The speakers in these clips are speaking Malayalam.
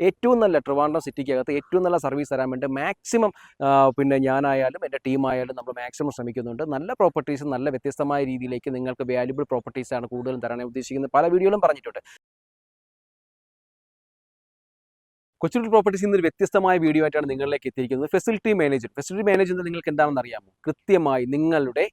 ഏറ്റവും നല്ല ട്രിവാൻഡ്രം സിറ്റിക്കകത്ത് ഏറ്റവും നല്ല സർവീസ് തരാൻ വേണ്ടി മാക്സിമം ഞാനായാലും എൻ്റെ ടീമായാലും നമ്മൾ മാക്സിമം ശ്രമിക്കുന്നുണ്ട്. നല്ല പ്രോപ്പർട്ടീസ് നല്ല വ്യത്യസ്തമായ രീതിയിലേക്ക് നിങ്ങൾക്ക് വാല്യുബിൾ പ്രോപ്പർട്ടീസാണ് കൂടുതലും തരാൻ ഉദ്ദേശിക്കുന്നത്. പല വീഡിയോയിലും പറഞ്ഞിട്ടുണ്ട്. കൊച്ചുകുട്ടി പ്രോപ്പർട്ടീസിൽ നിന്ന് ഒരു വ്യത്യസ്തമായ വീഡിയോ ആയിട്ടാണ് നിങ്ങളിലേക്ക് എത്തിയിരിക്കുന്നത്. ഫെസിലിറ്റി മാനേജ്മെന്റ് നിങ്ങൾക്ക് എന്താണെന്ന് അറിയാമോ? കൃത്യമായി നിങ്ങളുടെ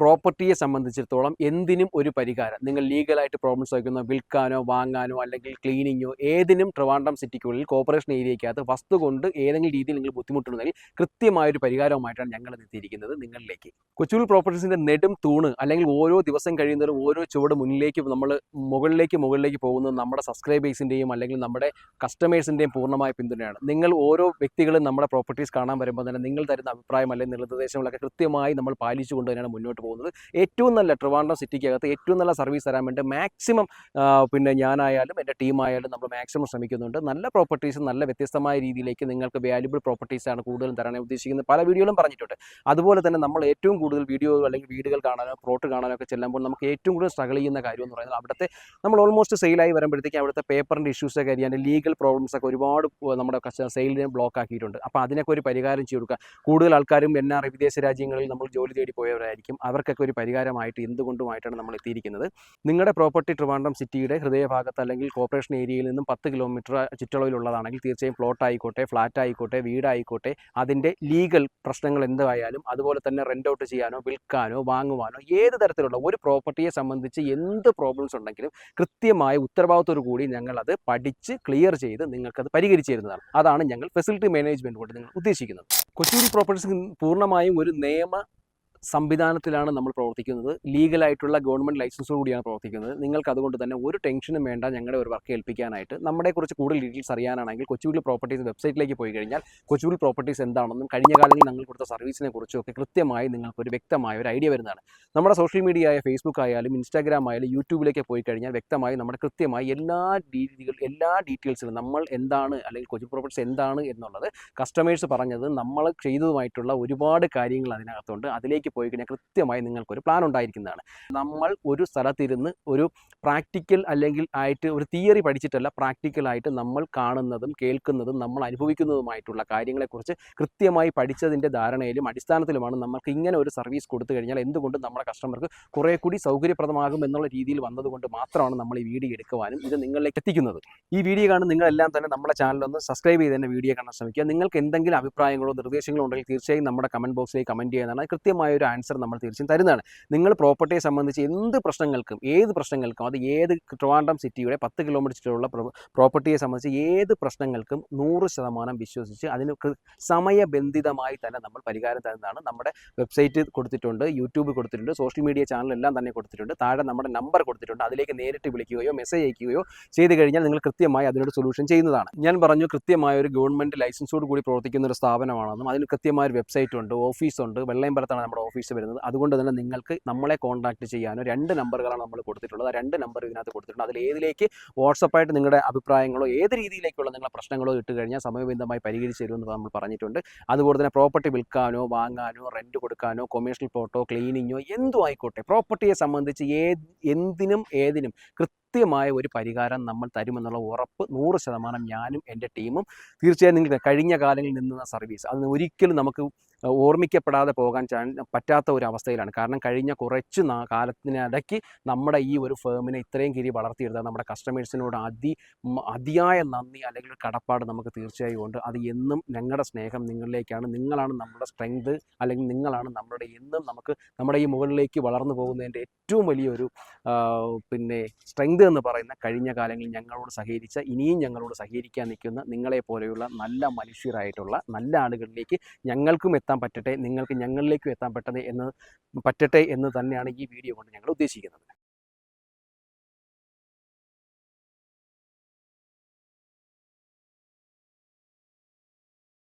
പ്രോപ്പർട്ടിയെ സംബന്ധിച്ചിടത്തോളം എന്തിനും ഒരു പരിഹാരം. നിങ്ങൾ ലീഗലായിട്ട് പ്രോബ്ലംസ് വയ്ക്കുന്ന വിൽക്കാനോ വാങ്ങാനോ അല്ലെങ്കിൽ ക്ലീനിങ്ങോ ഏതിനും ട്രിവാൻഡ്രം സിറ്റിക്കുള്ളിൽ കോർപ്പറേഷൻ ഏരിയയ്ക്കകത്ത് വസ്തു കൊണ്ട് ഏതെങ്കിലും രീതിയിൽ നിങ്ങൾ ബുദ്ധിമുട്ടുണ്ടെങ്കിൽ കൃത്യമായൊരു പരിഹാരവുമായിട്ടാണ് ഞങ്ങൾ എത്തിയിരിക്കുന്നത് നിങ്ങളിലേക്ക്. കൊച്ചുകുട്ടി പ്രോപ്പർട്ടീസിൻ്റെ നെടും തൂണ് അല്ലെങ്കിൽ ഓരോ ദിവസം കഴിയുന്നതും ഓരോ ചുവട് മുന്നിലേക്ക് നമ്മൾ മുകളിലേക്ക് പോകുന്നത് നമ്മുടെ സബ്സ്ക്രൈബേഴ്സിൻ്റെയും അല്ലെങ്കിൽ നമ്മുടെ കസ്റ്റമേഴ്സിൻ്റെയും പൂർണ്ണമായ പിന്തുണയാണ്. നിങ്ങൾ ഓരോ വ്യക്തികളും നമ്മുടെ പ്രോപ്പർട്ടീസ് കാണാൻ വരുമ്പോൾ തന്നെ നിങ്ങൾ തരുന്ന അഭിപ്രായം അല്ലെങ്കിൽ നിർദ്ദേശങ്ങളൊക്കെ കൃത്യമായി നമ്മൾ പാലിച്ചുകൊണ്ട് തന്നെയാണ് മുന്നോട്ട് പോകുന്നത്. ഏറ്റവും നല്ല ട്രിവാൻഡ്രം സിറ്റിക്കകത്ത് ഏറ്റവും നല്ല സർവീസ് തരാൻ വേണ്ടി മാക്സിമം ഞാനായാലും എൻ്റെ ടീമായാലും നമ്മൾ മാക്സിമം ശ്രമിക്കുന്നുണ്ട്. നല്ല പ്രോപ്പർട്ടീസ് നല്ല വ്യത്യസ്തമായ രീതിയിലേക്ക് നിങ്ങൾക്ക് വാല്യുബിൾ പ്രോപ്പർട്ടീസാണ് കൂടുതലും തരാൻ ഉദ്ദേശിക്കുന്നത്. പല വീഡിയോയിലും പറഞ്ഞിട്ടുണ്ട്. അതുപോലെ തന്നെ നമ്മൾ ഏറ്റവും കൂടുതൽ വീഡിയോകൾ അല്ലെങ്കിൽ വീടുകൾ കാണാനോ പ്ലോട്ട് കാണാനോ ഒക്കെ ചെല്ലുമ്പോൾ നമുക്ക് ഏറ്റവും കൂടുതൽ സ്ട്രഗിൾ ചെയ്യുന്ന കാര്യം എന്ന് പറയുന്നത് അവിടുത്തെ നമ്മൾ ഓൾമോസ്റ്റ് സെയിലായി വരുമ്പോഴത്തേക്കും അവിടുത്തെ പേപ്പറിൻ്റെ ഇഷ്യൂസൊക്കെ അറിയാൻ ലീഗൽ പ്രോബ്ലംസ് ഒക്കെ ഒരുപാട് നമ്മുടെ സെയിലിനെ ബ്ലോക്ക് ആക്കിയിട്ടുണ്ട്. അപ്പോൾ അതിനൊക്കെ ഒരു പരിഹാരം ചെയ്ത് കൊടുക്കുക. കൂടുതൽ ആൾക്കാരും NRI വിദേശ രാജ്യങ്ങളിൽ നമ്മൾ ജോലി തേടി പോയവരായിരിക്കും. അവർക്കൊക്കെ ഒരു പരിഹാരമായിട്ട് എന്തുകൊണ്ടുമായിട്ടാണ് നമ്മൾ എത്തിയിരിക്കുന്നത്. നിങ്ങളുടെ പ്രോപ്പർട്ടി ട്രിവാൻഡ്രം സിറ്റിയുടെ ഹൃദയഭാഗത്ത് അല്ലെങ്കിൽ കോർപ്പറേഷൻ ഏരിയയിൽ നിന്നും 10 കിലോമീറ്റർ ചുറ്റളവിലുള്ളതാണെങ്കിൽ തീർച്ചയായും പ്ലോട്ട് ആയിക്കോട്ടെ, ഫ്ലാറ്റ് ആയിക്കോട്ടെ, വീടായിക്കോട്ടെ, അതിൻ്റെ ലീഗൽ പ്രശ്നങ്ങൾ എന്തായാലും അതുപോലെ തന്നെ റെൻ്റ് ഔട്ട് ചെയ്യാനോ വിൽക്കാനോ വാങ്ങുവാനോ ഏത് തരത്തിലുള്ള ഒരു പ്രോപ്പർട്ടിയെ സംബന്ധിച്ച് എന്ത് പ്രോബ്ലംസ് ഉണ്ടെങ്കിലും കൃത്യമായ ഉത്തരവാദിത്തോടു കൂടി ഞങ്ങളത് പഠിച്ച് ക്ലിയർ ചെയ്ത് നിങ്ങൾക്കത് പരിഹരിച്ചു തരുന്നതാണ്. അതാണ് ഞങ്ങൾ ഫെസിലിറ്റി മാനേജ്മെൻറ്റ് കൊണ്ട് നിങ്ങൾ ഉദ്ദേശിക്കുന്നത്. കൊച്ചുകുട്ടി പ്രോപ്പർട്ടീസ് പൂർണ്ണമായും ഒരു നിയമ സംവിധാനത്തിലാണ് നമ്മൾ പ്രവർത്തിക്കുന്നത്. ലീഗലായിട്ടുള്ള ഗവൺമെൻറ് ലൈസൻസോട് കൂടിയാണ് പ്രവർത്തിക്കുന്നത്. നിങ്ങൾക്ക് അതുകൊണ്ട് തന്നെ ഒരു ടെൻഷനും വേണ്ട ഞങ്ങളുടെ ഒരു വർക്ക് ഏൽപ്പിക്കാനായിട്ട്. നമ്മളെക്കുറിച്ച് കൂടുതൽ ഡീറ്റെയിൽസ് അറിയാനാണെങ്കിൽ കൊച്ചുകുട്ടി പ്രോപ്പർട്ടീസ് വെബ്സൈറ്റിലേക്ക് പോയി കഴിഞ്ഞാൽ കൊച്ചുകുട്ടി പ്രോപ്പർട്ടീസ് എന്താണെന്നും കഴിഞ്ഞ കാലങ്ങളിൽ ഞങ്ങൾ കൊടുത്ത സർവീസിനെ കുറിച്ചും ഒക്കെ കൃത്യമായി നിങ്ങൾക്കൊരു വ്യക്തമായ ഒരു ഐഡിയ വരുന്നതാണ്. നമ്മുടെ സോഷ്യൽ മീഡിയ ആയ ഫേസ്ബുക്ക് ആയാലും ഇൻസ്റ്റാഗ്രാം ആയാലും യൂട്യൂബിലേക്ക് പോയി കഴിഞ്ഞാൽ വ്യക്തമായി നമ്മുടെ കൃത്യമായി എല്ലാ ഡീറ്റെയിൽസിലും നമ്മൾ എന്താണ് അല്ലെങ്കിൽ കൊച്ചുകുട്ടി പ്രോപ്പർട്ടീസ് എന്താണ് എന്നുള്ളത് കസ്റ്റമേഴ്സ് പറഞ്ഞത് നമ്മൾ ചെയ്തതുമായിട്ടുള്ള ഒരുപാട് കാര്യങ്ങൾ അതിനകത്തുണ്ട്. അതിലേക്ക് പോയി കഴിഞ്ഞാൽ കൃത്യമായി നിങ്ങൾക്കൊരു പ്ലാൻ ഉണ്ടായിരിക്കുന്നതാണ്. നമ്മൾ ഒരു സ്ഥലത്തിരുന്ന് ഒരു പ്രാക്ടിക്കൽ അല്ലെങ്കിൽ ആയിട്ട് ഒരു തിയറി പഠിച്ചിട്ടല്ല, പ്രാക്ടിക്കലായിട്ട് നമ്മൾ കാണുന്നതും കേൾക്കുന്നതും നമ്മൾ അനുഭവിക്കുന്നതുമായിട്ടുള്ള കാര്യങ്ങളെക്കുറിച്ച് കൃത്യമായി പഠിച്ചതിൻ്റെ ധാരണയിലും അടിസ്ഥാനത്തിലുമാണ് നമുക്ക് ഇങ്ങനെ ഒരു സർവീസ് കൊടുത്തു കഴിഞ്ഞാൽ എന്തുകൊണ്ട് നമ്മുടെ കസ്റ്റമർക്ക് കുറേ കൂടി സൗകര്യപ്രദമാകും എന്നുള്ള രീതിയിൽ വന്നതുകൊണ്ട് മാത്രമാണ് നമ്മൾ ഈ വീഡിയോ എടുക്കുവാനും ഇത് നിങ്ങളിലേക്ക് എത്തിക്കുന്നത്. ഈ വീഡിയോ കാണുന്ന നിങ്ങളെല്ലാം തന്നെ നമ്മുടെ ചാനലൊന്ന് സബ്സ്ക്രൈബ് ചെയ്ത് തന്നെ വീഡിയോ കാണാൻ ശ്രമിക്കുക. നിങ്ങൾക്ക് എന്തെങ്കിലും അഭിപ്രായങ്ങളോ നിർദ്ദേശങ്ങളോ ഉണ്ടെങ്കിൽ തീർച്ചയായും നമ്മുടെ കമൻറ്റ് ബോക്സിലേക്ക് കമൻറ്റ് ചെയ്യുന്നതാണ്. കൃത്യമായ ഒരു ആൻസർ നമ്മൾ തീർച്ചയായും തരുന്നതാണ്. നിങ്ങൾ പ്രോപ്പർട്ടിയെ സംബന്ധിച്ച് എന്ത് പ്രശ്നങ്ങൾക്കും ഏത് പ്രശ്നങ്ങൾക്കും അത് ഏത് ട്രിവാൻഡ്രം സിറ്റിയുടെ 10 കിലോമീറ്റർ ചുറ്റുള്ള പ്രോപ്പർട്ടിയെ സംബന്ധിച്ച് ഏത് പ്രശ്നങ്ങൾക്കും 100% വിശ്വസിച്ച് അതിന് സമയബന്ധിതമായി തന്നെ നമ്മൾ പരിഹാരം തരുന്നതാണ്. നമ്മുടെ വെബ്സൈറ്റ് കൊടുത്തിട്ടുണ്ട്, യൂട്യൂബ് കൊടുത്തിട്ടുണ്ട്, സോഷ്യൽ മീഡിയ ചാനലെല്ലാം തന്നെ കൊടുത്തിട്ടുണ്ട്. താഴെ നമ്മുടെ നമ്പർ കൊടുത്തിട്ടുണ്ട്. അതിലേക്ക് നേരിട്ട് വിളിക്കുകയോ മെസ്സേജ് അയക്കുകയോ ചെയ്ത് കഴിഞ്ഞാൽ നിങ്ങൾ കൃത്യമായി അതിനോട് സൊല്യൂഷൻ ചെയ്യുന്നതാണ്. ഞാൻ പറഞ്ഞു കൃത്യമായ ഒരു ഗവൺമെൻറ് ലൈസൻസോട് കൂടി പ്രവർത്തിക്കുന്ന ഒരു സ്ഥാപനമാണെന്നും അതിന് കൃത്യമായ ഒരു വെബ്സൈറ്റ് ഉണ്ട്, ഓഫീസുണ്ട്. വെള്ളയമ്പലത്താണ് നമ്മുടെ ഓഫീസ് വരുന്നത്. അതുകൊണ്ട് തന്നെ നിങ്ങൾക്ക് നമ്മളെ കോൺടാക്ട് ചെയ്യാനോ 2 നമ്പറുകളാണ് നമ്മൾ കൊടുത്തിട്ടുള്ളത്. ആ 2 നമ്പർ ഇതിനകത്ത് കൊടുത്തിട്ടുണ്ട്. അതിൽ ഏതിലേക്ക് വാട്സപ്പായിട്ട് നിങ്ങളുടെ അഭിപ്രായങ്ങളോ ഏത് രീതിയിലേക്കുള്ള നിങ്ങളുടെ പ്രശ്നങ്ങളോ ഇട്ട് കഴിഞ്ഞാൽ സമയബന്ധമായി പരിഹരിച്ച് തരുമെന്ന് നമ്മൾ പറഞ്ഞിട്ടുണ്ട്. അതുപോലെ തന്നെ പ്രോപ്പർട്ടി വിൽക്കാനോ വാങ്ങാനോ റെൻറ്റ് കൊടുക്കാനോ കൊമേഴ്ഷ്യൽ പ്ലോട്ടോ ക്ലീനിങ്ങോ എന്തും ആയിക്കോട്ടെ, പ്രോപ്പർട്ടിയെ സംബന്ധിച്ച് ഏതിനും കൃത്യമായ ഒരു പരിഹാരം നമ്മൾ തരുമെന്നുള്ള ഉറപ്പ് 100% ഞാനും എൻ്റെ ടീമും. തീർച്ചയായും നിങ്ങൾക്ക് കഴിഞ്ഞ കാലങ്ങളിൽ നിന്ന സർവീസ് അത് ഒരിക്കലും നമുക്ക് ഓർമ്മിക്കപ്പെടാതെ പോകാൻ പറ്റാത്ത ഒരു അവസ്ഥയിലാണ്. കാരണം കഴിഞ്ഞ കുറച്ച് കാലത്തിനിടയ്ക്ക് നമ്മുടെ ഈ ഒരു ഫേമിനെ ഇത്രയും കീഴിൽ വളർത്തിയെടുത്താൽ നമ്മുടെ കസ്റ്റമേഴ്സിനോട് അതിയായ നന്ദി അല്ലെങ്കിൽ കടപ്പാട് നമുക്ക് തീർച്ചയായും ഉണ്ട്. അത് എന്നും ഞങ്ങളുടെ സ്നേഹം നിങ്ങളിലേക്കാണ്. നിങ്ങളാണ് നമ്മുടെ സ്ട്രെങ്ത് അല്ലെങ്കിൽ നിങ്ങളാണ് നമ്മുടെ എന്നും നമുക്ക് നമ്മുടെ ഈ മുകളിലേക്ക് വളർന്നു പോകുന്നതിൻ്റെ ഏറ്റവും വലിയൊരു സ്ട്രെങ്ത് എന്ന് പറയുന്ന കഴിഞ്ഞ കാലങ്ങളിൽ ഞങ്ങളോട് സഹകരിച്ച ഇനിയും ഞങ്ങളോട് സഹകരിക്കാൻ നിൽക്കുന്ന നിങ്ങളെപ്പോലെയുള്ള നല്ല മനുഷ്യരായിട്ടുള്ള നല്ല ആളുകളിലേക്ക് ഞങ്ങൾക്കും എത്താൻ പറ്റട്ടെ, നിങ്ങൾക്ക് ഞങ്ങളിലേക്കും എത്താൻ പറ്റട്ടെ എന്ന് തന്നെയാണ് ഈ വീഡിയോ കൊണ്ട് ഞങ്ങൾ ഉദ്ദേശിക്കുന്നത്.